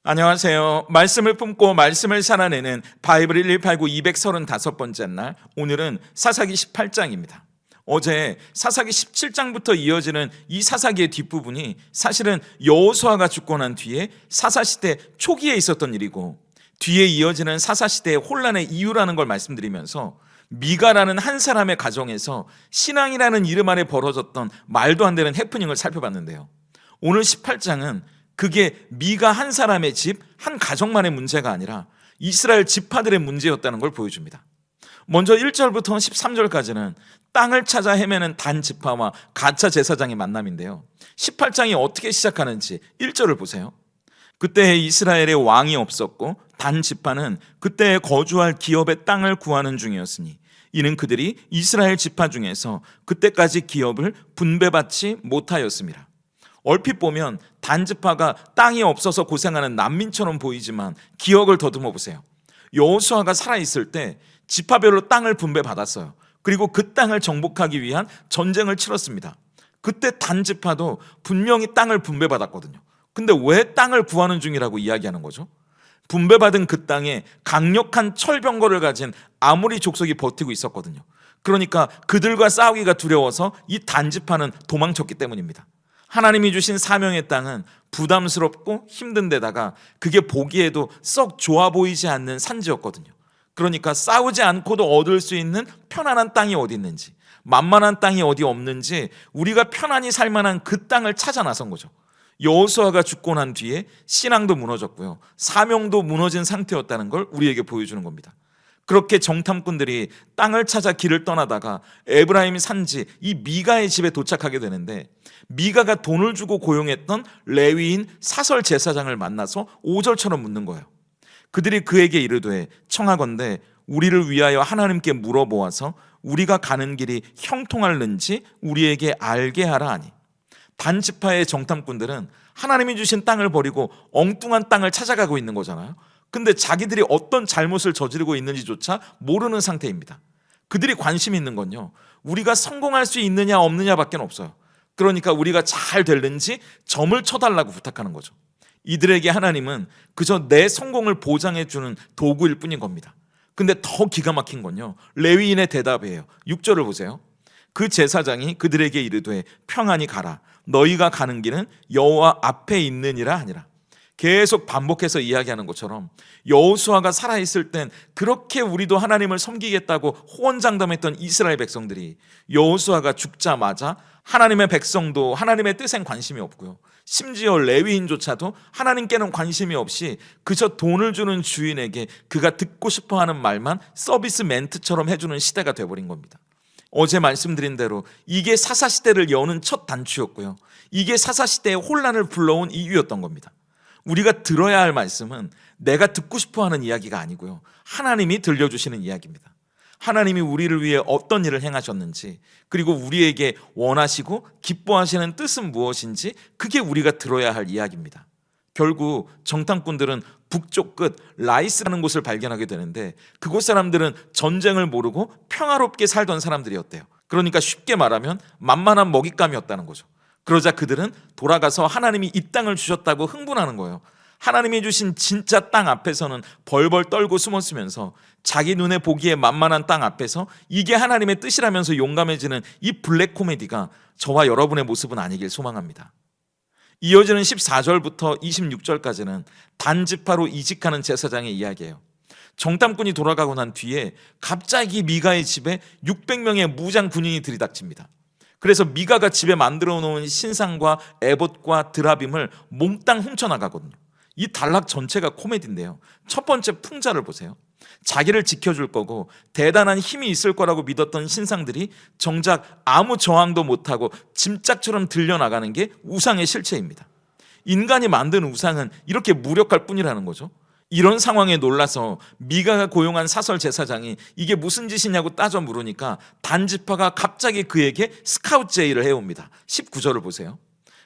안녕하세요. 말씀을 품고 말씀을 살아내는 바이블 1189 235번째 날, 오늘은 사사기 18장입니다. 어제 사사기 17장부터 이어지는 이 사사기의 뒷부분이 사실은 여호수아가 죽고 난 뒤에 사사시대 초기에 있었던 일이고, 뒤에 이어지는 사사시대의 혼란의 이유라는 걸 말씀드리면서 미가라는 한 사람의 가정에서 신앙이라는 이름 아래 벌어졌던 말도 안 되는 해프닝을 살펴봤는데요. 오늘 18장은 그게 미가 한 사람의 집, 한 가정만의 문제가 아니라 이스라엘 지파들의 문제였다는 걸 보여줍니다. 먼저 1절부터 13절까지는 땅을 찾아 헤매는 단 지파와 가짜 제사장의 만남인데요. 18장이 어떻게 시작하는지 1절을 보세요. 그때 이스라엘에 왕이 없었고 단 지파는 그때 거주할 기업의 땅을 구하는 중이었으니 이는 그들이 이스라엘 지파 중에서 그때까지 기업을 분배받지 못하였습니다. 얼핏 보면 단지파가 땅이 없어서 고생하는 난민처럼 보이지만 기억을 더듬어 보세요. 여호수아가 살아있을 때 지파별로 땅을 분배받았어요. 그리고 그 땅을 정복하기 위한 전쟁을 치렀습니다. 그때 단지파도 분명히 땅을 분배받았거든요. 근데 왜 땅을 구하는 중이라고 이야기하는 거죠? 분배받은 그 땅에 강력한 철병거를 가진 아모리 족속이 버티고 있었거든요. 그러니까 그들과 싸우기가 두려워서 이 단지파는 도망쳤기 때문입니다. 하나님이 주신 사명의 땅은 부담스럽고 힘든 데다가 그게 보기에도 썩 좋아 보이지 않는 산지였거든요. 그러니까 싸우지 않고도 얻을 수 있는 편안한 땅이 어디 있는지, 만만한 땅이 어디 없는지 우리가 편안히 살 만한 그 땅을 찾아 나선 거죠. 여호수아가 죽고 난 뒤에 신앙도 무너졌고요, 사명도 무너진 상태였다는 걸 우리에게 보여주는 겁니다. 그렇게 정탐꾼들이 땅을 찾아 길을 떠나다가 에브라임 산지 이 미가의 집에 도착하게 되는데, 미가가 돈을 주고 고용했던 레위인 사설 제사장을 만나서 5절처럼 묻는 거예요. 그들이 그에게 이르되 청하건대 우리를 위하여 하나님께 물어보아서 우리가 가는 길이 형통할는지 우리에게 알게 하라 하니, 단지파의 정탐꾼들은 하나님이 주신 땅을 버리고 엉뚱한 땅을 찾아가고 있는 거잖아요. 근데 자기들이 어떤 잘못을 저지르고 있는지조차 모르는 상태입니다. 그들이 관심 있는 건요, 우리가 성공할 수 있느냐 없느냐밖에 없어요. 그러니까 우리가 잘 될는지 점을 쳐달라고 부탁하는 거죠. 이들에게 하나님은 그저 내 성공을 보장해주는 도구일 뿐인 겁니다. 근데 더 기가 막힌 건요, 레위인의 대답이에요. 6절을 보세요. 그 제사장이 그들에게 이르되 평안히 가라. 너희가 가는 길은 여호와 앞에 있느니라 하니라. 계속 반복해서 이야기하는 것처럼 여호수아가 살아있을 땐 그렇게 우리도 하나님을 섬기겠다고 호언장담했던 이스라엘 백성들이 여호수아가 죽자마자 하나님의 백성도 하나님의 뜻엔 관심이 없고요, 심지어 레위인조차도 하나님께는 관심이 없이 그저 돈을 주는 주인에게 그가 듣고 싶어하는 말만 서비스 멘트처럼 해주는 시대가 돼버린 겁니다. 어제 말씀드린 대로 이게 사사시대를 여는 첫 단추였고요, 이게 사사시대의 혼란을 불러온 이유였던 겁니다. 우리가 들어야 할 말씀은 내가 듣고 싶어하는 이야기가 아니고요, 하나님이 들려주시는 이야기입니다. 하나님이 우리를 위해 어떤 일을 행하셨는지, 그리고 우리에게 원하시고 기뻐하시는 뜻은 무엇인지, 그게 우리가 들어야 할 이야기입니다. 결국 정탐꾼들은 북쪽 끝 라이스라는 곳을 발견하게 되는데, 그곳 사람들은 전쟁을 모르고 평화롭게 살던 사람들이었대요. 그러니까 쉽게 말하면 만만한 먹잇감이었다는 거죠. 그러자 그들은 돌아가서 하나님이 이 땅을 주셨다고 흥분하는 거예요. 하나님이 주신 진짜 땅 앞에서는 벌벌 떨고 숨었으면서 자기 눈에 보기에 만만한 땅 앞에서 이게 하나님의 뜻이라면서 용감해지는 이 블랙 코미디가 저와 여러분의 모습은 아니길 소망합니다. 이어지는 14절부터 26절까지는 단지파로 이직하는 제사장의 이야기예요. 정탐꾼이 돌아가고 난 뒤에 갑자기 미가의 집에 600명의 무장 군인이 들이닥칩니다. 그래서 미가가 집에 만들어 놓은 신상과 에봇과 드라빔을 몽땅 훔쳐나가거든요. 이 단락 전체가 코미디인데요, 첫 번째 풍자를 보세요. 자기를 지켜줄 거고 대단한 힘이 있을 거라고 믿었던 신상들이 정작 아무 저항도 못하고 짐짝처럼 들려나가는 게 우상의 실체입니다. 인간이 만든 우상은 이렇게 무력할 뿐이라는 거죠. 이런 상황에 놀라서 미가가 고용한 사설 제사장이 이게 무슨 짓이냐고 따져 물으니까 단지파가 갑자기 그에게 스카우트 제의를 해옵니다. 19절을 보세요.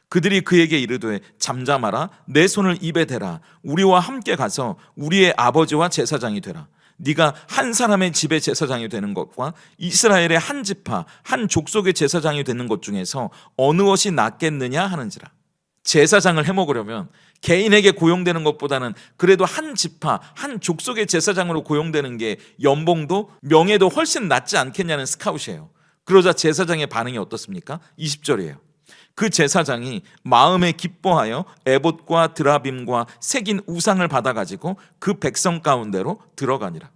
그들이 그에게 이르되 잠잠하라, 내 손을 입에 대라. 우리와 함께 가서 우리의 아버지와 제사장이 되라. 네가 한 사람의 집의 제사장이 되는 것과 이스라엘의 한 지파 한 족속의 제사장이 되는 것 중에서 어느 것이 낫겠느냐 하는지라. 제사장을 해먹으려면 개인에게 고용되는 것보다는 그래도 한 지파, 한 족속의 제사장으로 고용되는 게 연봉도 명예도 훨씬 낫지 않겠냐는 스카웃이에요. 그러자 제사장의 반응이 어떻습니까? 20절이에요. 그 제사장이 마음에 기뻐하여 에봇과 드라빔과 새긴 우상을 받아가지고 그 백성 가운데로 들어가니라.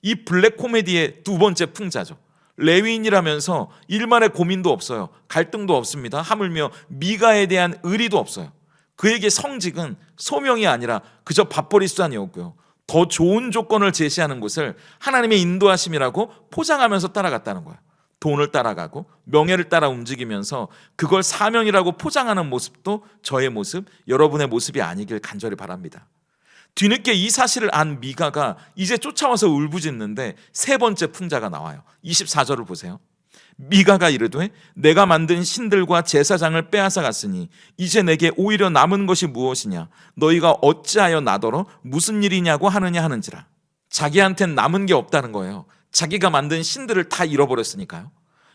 이 블랙 코미디의 두 번째 풍자죠. 레위인이라면서 일말의 고민도 없어요. 갈등도 없습니다. 하물며 미가에 대한 의리도 없어요. 그에게 성직은 소명이 아니라 그저 밥벌이 수단이었고요. 더 좋은 조건을 제시하는 것을 하나님의 인도하심이라고 포장하면서 따라갔다는 거예요. 돈을 따라가고 명예를 따라 움직이면서 그걸 사명이라고 포장하는 모습도 저의 모습, 여러분의 모습이 아니길 간절히 바랍니다. 뒤늦게 이 사실을 안 미가가 이제 쫓아와서 울부짖는데 세 번째 풍자가 나와요. 24절을 보세요. 미가가 이르되 내가 만든 신들과 제사장을 빼앗아 갔으니 이제 내게 오히려 남은 것이 무엇이냐? 너희가 어찌하여 나더러 무슨 일이냐고 하느냐 하는지라. 자기한텐 남은 게 없다는 거예요. 자기가 만든 신들을 다 잃어버렸으니까요.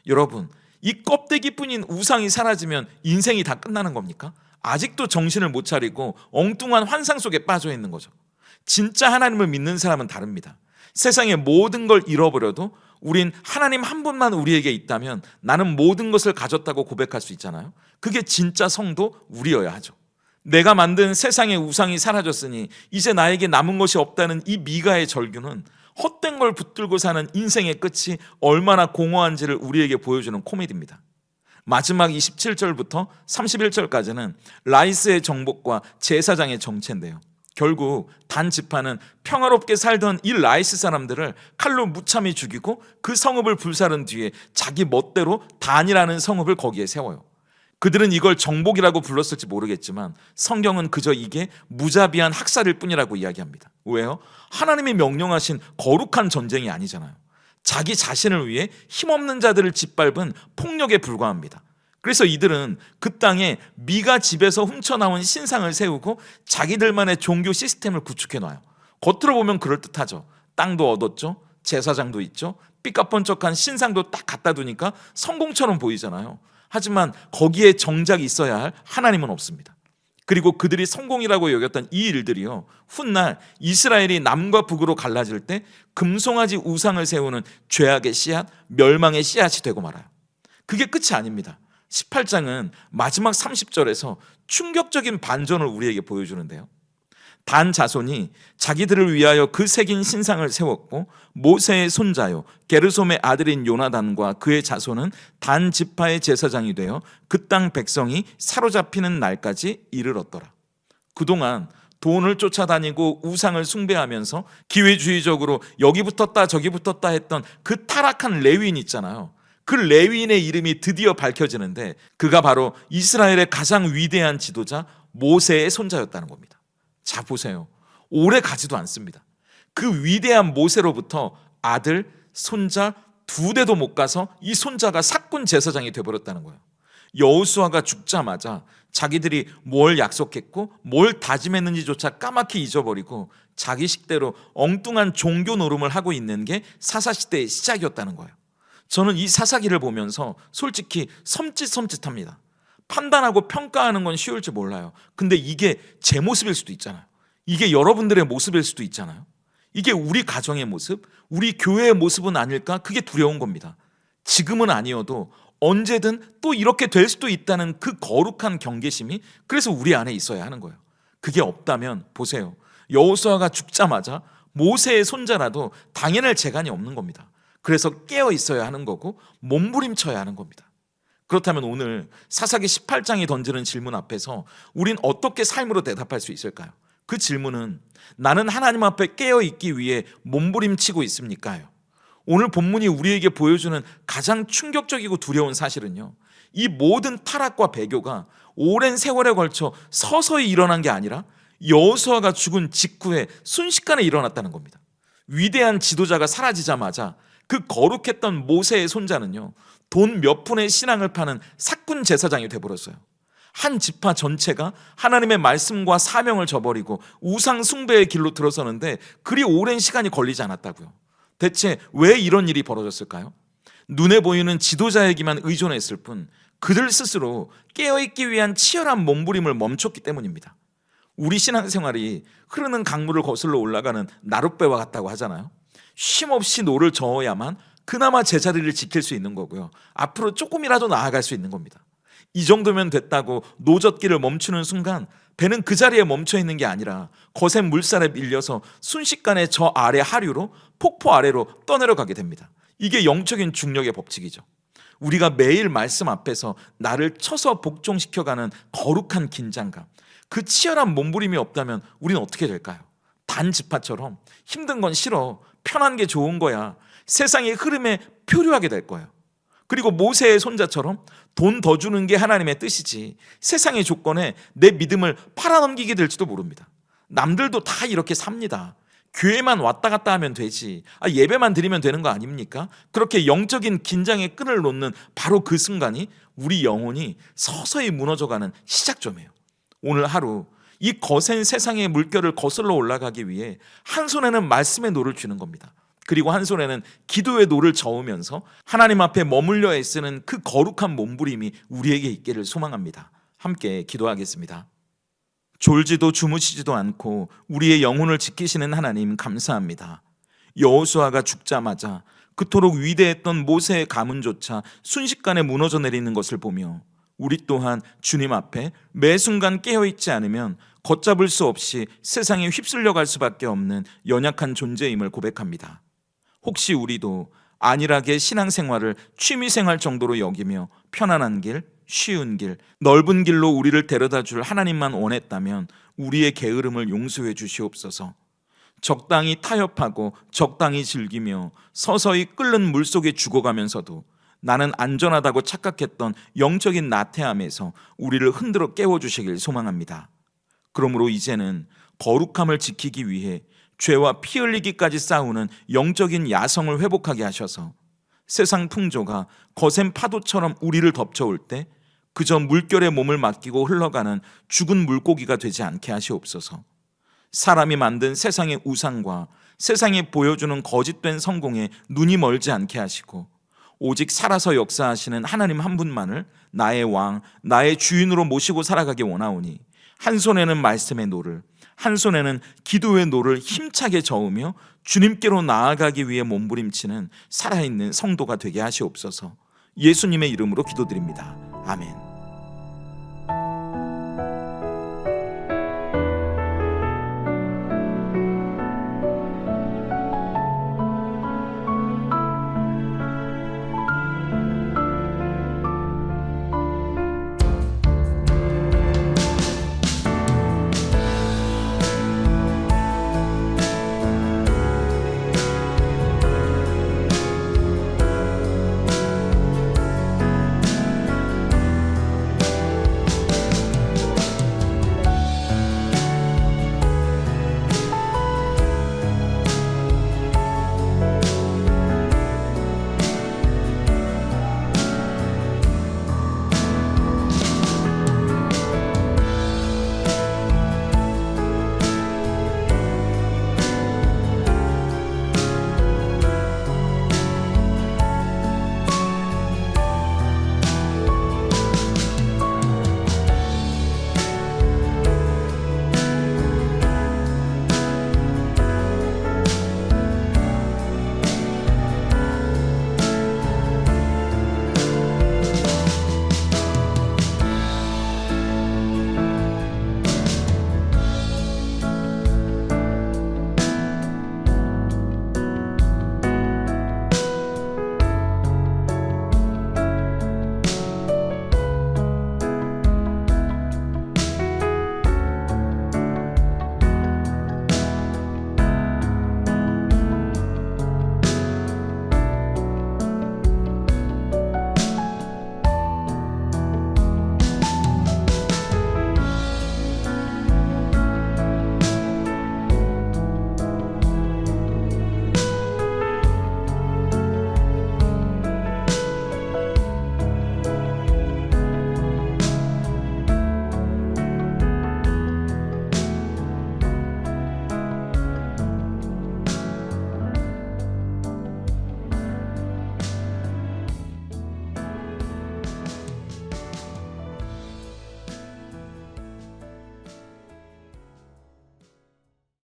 여러분, 이 껍데기뿐인 우상이 사라지면 인생이 다 끝나는 겁니까? 아직도 정신을 못 차리고 엉뚱한 환상 속에 빠져 있는 거죠. 진짜 하나님을 믿는 사람은 다릅니다. 세상의 모든 걸 잃어버려도 우린 하나님 한 분만 우리에게 있다면 나는 모든 것을 가졌다고 고백할 수 있잖아요. 그게 진짜 성도 우리여야 하죠. 내가 만든 세상의 우상이 사라졌으니 이제 나에게 남은 것이 없다는 이 미가의 절규는 헛된 걸 붙들고 사는 인생의 끝이 얼마나 공허한지를 우리에게 보여주는 코미디입니다. 마지막 27절부터 31절까지는 라이스의 정복과 제사장의 정체인데요. 결국 단 지파는 평화롭게 살던 이 라이스 사람들을 칼로 무참히 죽이고 그 성읍을 불사른 뒤에 자기 멋대로 단이라는 성읍을 거기에 세워요. 그들은 이걸 정복이라고 불렀을지 모르겠지만 성경은 그저 이게 무자비한 학살일 뿐이라고 이야기합니다. 왜요? 하나님이 명령하신 거룩한 전쟁이 아니잖아요. 자기 자신을 위해 힘없는 자들을 짓밟은 폭력에 불과합니다. 그래서 이들은 그 땅에 미가 집에서 훔쳐나온 신상을 세우고 자기들만의 종교 시스템을 구축해 놔요. 겉으로 보면 그럴듯하죠. 땅도 얻었죠. 제사장도 있죠. 삐까뻔쩍한 신상도 딱 갖다 두니까 성공처럼 보이잖아요. 하지만 거기에 정작 있어야 할 하나님은 없습니다. 그리고 그들이 성공이라고 여겼던 이 일들이요, 훗날 이스라엘이 남과 북으로 갈라질 때 금송아지 우상을 세우는 죄악의 씨앗, 멸망의 씨앗이 되고 말아요. 그게 끝이 아닙니다. 18장은 마지막 30절에서 충격적인 반전을 우리에게 보여주는데요. 단 자손이 자기들을 위하여 그 새긴 신상을 세웠고 모세의 손자요 게르솜의 아들인 요나단과 그의 자손은 단 지파의 제사장이 되어 그 땅 백성이 사로잡히는 날까지 이르렀더라. 그동안 돈을 쫓아다니고 우상을 숭배하면서 기회주의적으로 여기 붙었다 저기 붙었다 했던 그 타락한 레위인 있잖아요. 그 레위인의 이름이 드디어 밝혀지는데 그가 바로 이스라엘의 가장 위대한 지도자 모세의 손자였다는 겁니다. 자 보세요. 오래 가지도 않습니다. 그 위대한 모세로부터 아들, 손자 두 대도 못 가서 이 손자가 사꾼 제사장이 되어버렸다는 거예요. 여호수아가 죽자마자 자기들이 뭘 약속했고 뭘 다짐했는지조차 까맣게 잊어버리고 자기 식대로 엉뚱한 종교 노름을 하고 있는 게 사사시대의 시작이었다는 거예요. 저는 이 사사기를 보면서 솔직히 섬찟합니다. 판단하고 평가하는 건 쉬울지 몰라요. 근데 이게 제 모습일 수도 있잖아요. 이게 여러분들의 모습일 수도 있잖아요. 이게 우리 가정의 모습, 우리 교회의 모습은 아닐까? 그게 두려운 겁니다. 지금은 아니어도 언제든 또 이렇게 될 수도 있다는 그 거룩한 경계심이 그래서 우리 안에 있어야 하는 거예요. 그게 없다면 보세요. 여호수아가 죽자마자 모세의 손자라도 당연할 재간이 없는 겁니다. 그래서 깨어 있어야 하는 거고 몸부림쳐야 하는 겁니다. 그렇다면 오늘 사사기 18장이 던지는 질문 앞에서 우린 어떻게 삶으로 대답할 수 있을까요? 그 질문은 나는 하나님 앞에 깨어있기 위해 몸부림치고 있습니까요? 오늘 본문이 우리에게 보여주는 가장 충격적이고 두려운 사실은요, 이 모든 타락과 배교가 오랜 세월에 걸쳐 서서히 일어난 게 아니라 여호수아가 죽은 직후에 순식간에 일어났다는 겁니다. 위대한 지도자가 사라지자마자 그 거룩했던 모세의 손자는요, 돈 몇 푼의 신앙을 파는 사꾼 제사장이 되어버렸어요. 한 지파 전체가 하나님의 말씀과 사명을 저버리고 우상 숭배의 길로 들어서는데 그리 오랜 시간이 걸리지 않았다고요. 대체 왜 이런 일이 벌어졌을까요? 눈에 보이는 지도자에게만 의존했을 뿐 그들 스스로 깨어있기 위한 치열한 몸부림을 멈췄기 때문입니다. 우리 신앙생활이 흐르는 강물을 거슬러 올라가는 나룻배와 같다고 하잖아요. 쉼없이 노를 저어야만 그나마 제자리를 지킬 수 있는 거고요. 앞으로 조금이라도 나아갈 수 있는 겁니다. 이 정도면 됐다고 노젓기를 멈추는 순간 배는 그 자리에 멈춰 있는 게 아니라 거센 물살에 밀려서 순식간에 저 아래 하류로 폭포 아래로 떠내려가게 됩니다. 이게 영적인 중력의 법칙이죠. 우리가 매일 말씀 앞에서 나를 쳐서 복종시켜가는 거룩한 긴장감, 그 치열한 몸부림이 없다면 우리는 어떻게 될까요? 단지파처럼 힘든 건 싫어, 편한 게 좋은 거야, 세상의 흐름에 표류하게 될 거예요. 그리고 모세의 손자처럼 돈 더 주는 게 하나님의 뜻이지 세상의 조건에 내 믿음을 팔아넘기게 될지도 모릅니다. 남들도 다 이렇게 삽니다. 교회만 왔다 갔다 하면 되지, 예배만 드리면 되는 거 아닙니까? 그렇게 영적인 긴장의 끈을 놓는 바로 그 순간이 우리 영혼이 서서히 무너져가는 시작점이에요. 오늘 하루 이 거센 세상의 물결을 거슬러 올라가기 위해 한 손에는 말씀의 노를 쥐는 겁니다. 그리고 한 손에는 기도의 노를 저으면서 하나님 앞에 머물려 애쓰는 그 거룩한 몸부림이 우리에게 있기를 소망합니다. 함께 기도하겠습니다. 졸지도 주무시지도 않고 우리의 영혼을 지키시는 하나님 감사합니다. 여호수아가 죽자마자 그토록 위대했던 모세의 가문조차 순식간에 무너져 내리는 것을 보며 우리 또한 주님 앞에 매 순간 깨어있지 않으면 걷잡을 수 없이 세상에 휩쓸려 갈 수밖에 없는 연약한 존재임을 고백합니다. 혹시 우리도 안일하게 신앙생활을 취미생활 정도로 여기며 편안한 길, 쉬운 길, 넓은 길로 우리를 데려다 줄 하나님만 원했다면 우리의 게으름을 용서해 주시옵소서. 적당히 타협하고 적당히 즐기며 서서히 끓는 물속에 죽어가면서도 나는 안전하다고 착각했던 영적인 나태함에서 우리를 흔들어 깨워주시길 소망합니다. 그러므로 이제는 거룩함을 지키기 위해 죄와 피 흘리기까지 싸우는 영적인 야성을 회복하게 하셔서 세상 풍조가 거센 파도처럼 우리를 덮쳐올 때 그저 물결에 몸을 맡기고 흘러가는 죽은 물고기가 되지 않게 하시옵소서. 사람이 만든 세상의 우상과 세상에 보여주는 거짓된 성공에 눈이 멀지 않게 하시고 오직 살아서 역사하시는 하나님 한 분만을 나의 왕, 나의 주인으로 모시고 살아가기 원하오니 한 손에는 말씀의 노를, 한 손에는 기도의 노를 힘차게 저으며 주님께로 나아가기 위해 몸부림치는 살아있는 성도가 되게 하시옵소서. 예수님의 이름으로 기도드립니다. 아멘.